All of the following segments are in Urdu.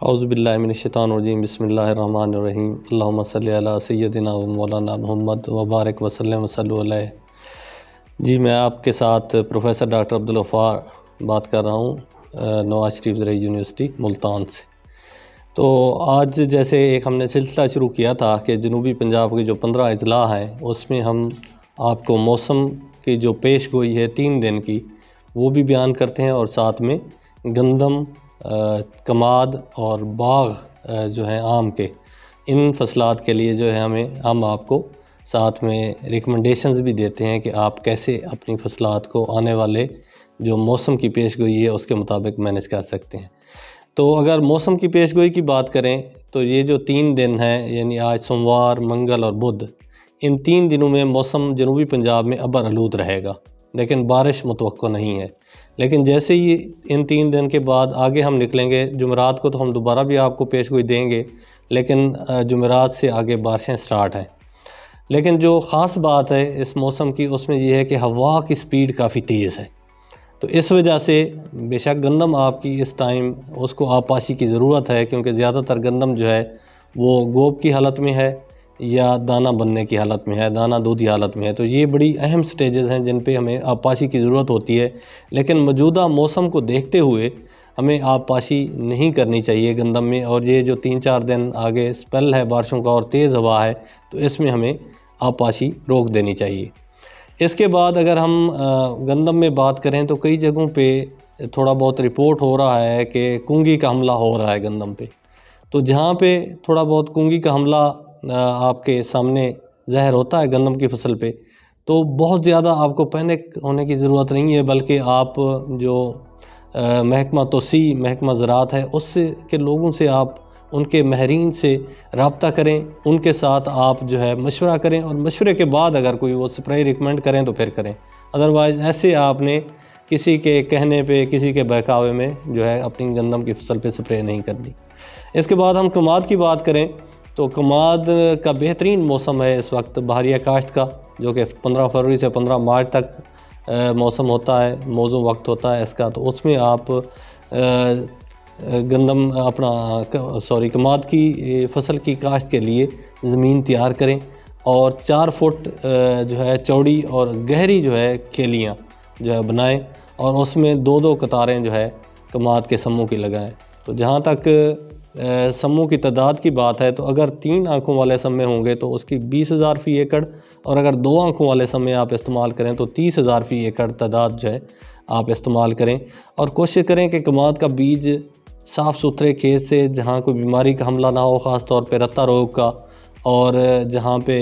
اعوذ باللہ من الشیطان الرجیم بسم اللہ الرحمن الرحیم اللہم صلی علی سیدنا و مولانا محمد وبارک وسلم وصلو علیہ۔ جی میں آپ کے ساتھ پروفیسر ڈاکٹر عبدالغفار بات کر رہا ہوں نواز شریف زرعی یونیورسٹی ملتان سے۔ تو آج جیسے ایک ہم نے سلسلہ شروع کیا تھا کہ جنوبی پنجاب کی جو 15 اضلاع ہیں اس میں ہم آپ کو موسم کی جو پیش گوئی ہے 3 دن کی وہ بھی بیان کرتے ہیں، اور ساتھ میں گندم، کماد اور باغ جو ہیں آم کے، ان فصلات کے لیے جو ہے ہم آپ کو ساتھ میں ریکمنڈیشنز بھی دیتے ہیں کہ آپ کیسے اپنی فصلات کو آنے والے جو موسم کی پیش گوئی ہے اس کے مطابق مینیج کر سکتے ہیں۔ تو اگر موسم کی پیش گوئی کی بات کریں تو یہ جو 3 دن ہیں، یعنی آج سوموار، منگل اور بدھ، ان 3 دنوں میں موسم جنوبی پنجاب میں ابر آلود رہے گا، لیکن بارش متوقع نہیں ہے۔ لیکن جیسے ہی ان 3 دن کے بعد آگے ہم نکلیں گے، جمعرات کو تو ہم دوبارہ بھی آپ کو پیش گوئی دیں گے، لیکن جمعرات سے آگے بارشیں سٹارٹ ہیں۔ لیکن جو خاص بات ہے اس موسم کی، اس میں یہ ہے کہ ہوا کی سپیڈ کافی تیز ہے، تو اس وجہ سے بے شک گندم آپ کی اس ٹائم اس کو آبپاشی کی ضرورت ہے، کیونکہ زیادہ تر گندم جو ہے وہ گوب کی حالت میں ہے یا دانہ بننے کی حالت میں ہے، دانہ دودھی حالت میں ہے۔ تو یہ بڑی اہم سٹیجز ہیں جن پہ ہمیں آبپاشی کی ضرورت ہوتی ہے، لیکن موجودہ موسم کو دیکھتے ہوئے ہمیں آبپاشی نہیں کرنی چاہیے گندم میں، اور یہ جو 3-4 دن آگے سپیل ہے بارشوں کا اور تیز ہوا ہے تو اس میں ہمیں آبپاشی روک دینی چاہیے۔ اس کے بعد اگر ہم گندم میں بات کریں تو کئی جگہوں پہ تھوڑا بہت رپورٹ ہو رہا ہے کہ کونگی کا حملہ ہو رہا ہے گندم پہ، تو جہاں پہ تھوڑا بہت کونگی کا حملہ آپ کے سامنے ظاہر ہوتا ہے گندم کی فصل پہ، تو بہت زیادہ آپ کو پینک ہونے کی ضرورت نہیں ہے، بلکہ آپ جو محکمہ توسیع، محکمہ زراعت ہے اس سے کے لوگوں سے، آپ ان کے ماہرین سے رابطہ کریں، ان کے ساتھ آپ جو ہے مشورہ کریں، اور مشورے کے بعد اگر کوئی وہ سپرے ریکمنڈ کریں تو پھر کریں، ادروائز ایسے آپ نے کسی کے کہنے پہ، کسی کے بہکاوے میں جو ہے اپنی گندم کی فصل پہ سپرے نہیں کرنی۔ اس کے بعد ہم کماد کی بات کریں تو کماد کا بہترین موسم ہے اس وقت بہاریہ کاشت کا، جو کہ 15 فروری سے 15 مارچ تک موسم ہوتا ہے، موزوں وقت ہوتا ہے اس کا۔ تو اس میں آپ کماد کی فصل کی کاشت کے لیے زمین تیار کریں، اور 4 فٹ جو ہے چوڑی اور گہری جو ہے کھیلیاں جو ہے بنائیں، اور اس میں 2 قطاریں جو ہے کماد کے سموں کی لگائیں۔ تو جہاں تک سموں کی تعداد کی بات ہے تو اگر 3 آنکھوں والے سمے ہوں گے تو اس کی 20,000 فی ایکڑ، اور اگر 2 آنکھوں والے سمے آپ استعمال کریں تو 30,000 فی ایکڑ تعداد جو ہے آپ استعمال کریں، اور کوشش کریں کہ کماد کا بیج صاف ستھرے کھیت سے، جہاں کوئی بیماری کا حملہ نہ ہو، خاص طور پہ رتا روگ کا، اور جہاں پہ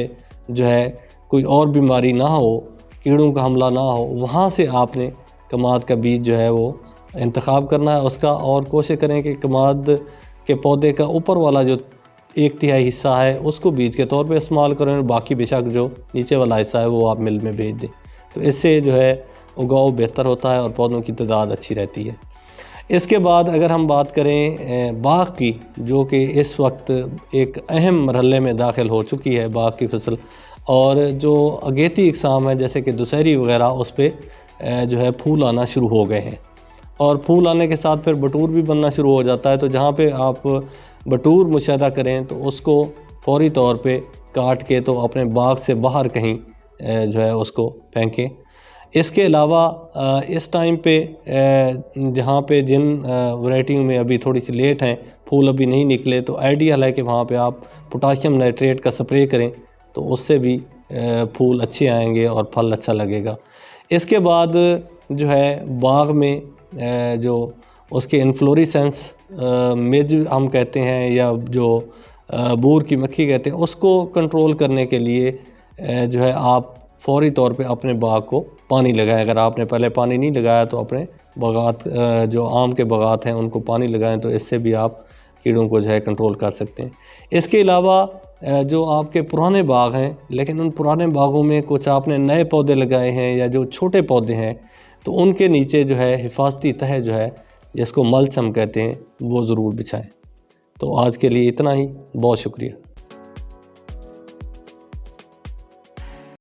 جو ہے کوئی اور بیماری نہ ہو، کیڑوں کا حملہ نہ ہو، وہاں سے آپ نے کماد کا بیج جو ہے وہ انتخاب کرنا ہے اس کا، اور کوشش کریں کہ کماد کے پودے کا اوپر والا جو 1/3 حصہ ہے اس کو بیج کے طور پہ استعمال کریں، اور باقی بے شک جو نیچے والا حصہ ہے وہ آپ مل میں بھیج دیں، تو اس سے جو ہے اگاؤ بہتر ہوتا ہے اور پودوں کی تعداد اچھی رہتی ہے۔ اس کے بعد اگر ہم بات کریں باغ کی، جو کہ اس وقت ایک اہم مرحلے میں داخل ہو چکی ہے باغ کی فصل، اور جو اگیتی اقسام ہے جیسے کہ دسہری وغیرہ، اس پہ جو ہے پھول آنا شروع ہو گئے ہیں، اور پھول آنے کے ساتھ پھر بٹور بھی بننا شروع ہو جاتا ہے۔ تو جہاں پہ آپ بٹور مشاہدہ کریں تو اس کو فوری طور پہ کاٹ کے تو اپنے باغ سے باہر کہیں جو ہے اس کو پھینکیں۔ اس کے علاوہ اس ٹائم پہ جہاں پہ جن ورائٹیوں میں ابھی تھوڑی سی لیٹ ہیں، پھول ابھی نہیں نکلے، تو آئیڈیل ہے کہ وہاں پہ آپ پوٹاشیم نائٹریٹ کا سپرے کریں، تو اس سے بھی پھول اچھے آئیں گے اور پھل اچھا لگے گا۔ اس کے بعد جو ہے باغ میں جو اس کے انفلوریسنس میج ہم کہتے ہیں، یا جو بور کی مکھی کہتے ہیں، اس کو کنٹرول کرنے کے لیے جو ہے آپ فوری طور پہ اپنے باغ کو پانی لگائیں۔ اگر آپ نے پہلے پانی نہیں لگایا تو اپنے باغات، جو آم کے باغات ہیں، ان کو پانی لگائیں، تو اس سے بھی آپ کیڑوں کو جو ہے کنٹرول کر سکتے ہیں۔ اس کے علاوہ جو آپ کے پرانے باغ ہیں، لیکن ان پرانے باغوں میں کچھ آپ نے نئے پودے لگائے ہیں یا جو چھوٹے پودے ہیں، تو ان کے نیچے جو ہے حفاظتی تہہ جو ہے، جس کو ملچ ہم کہتے ہیں، وہ ضرور بچھائیں۔ تو آج کے لیے اتنا ہی، بہت شکریہ۔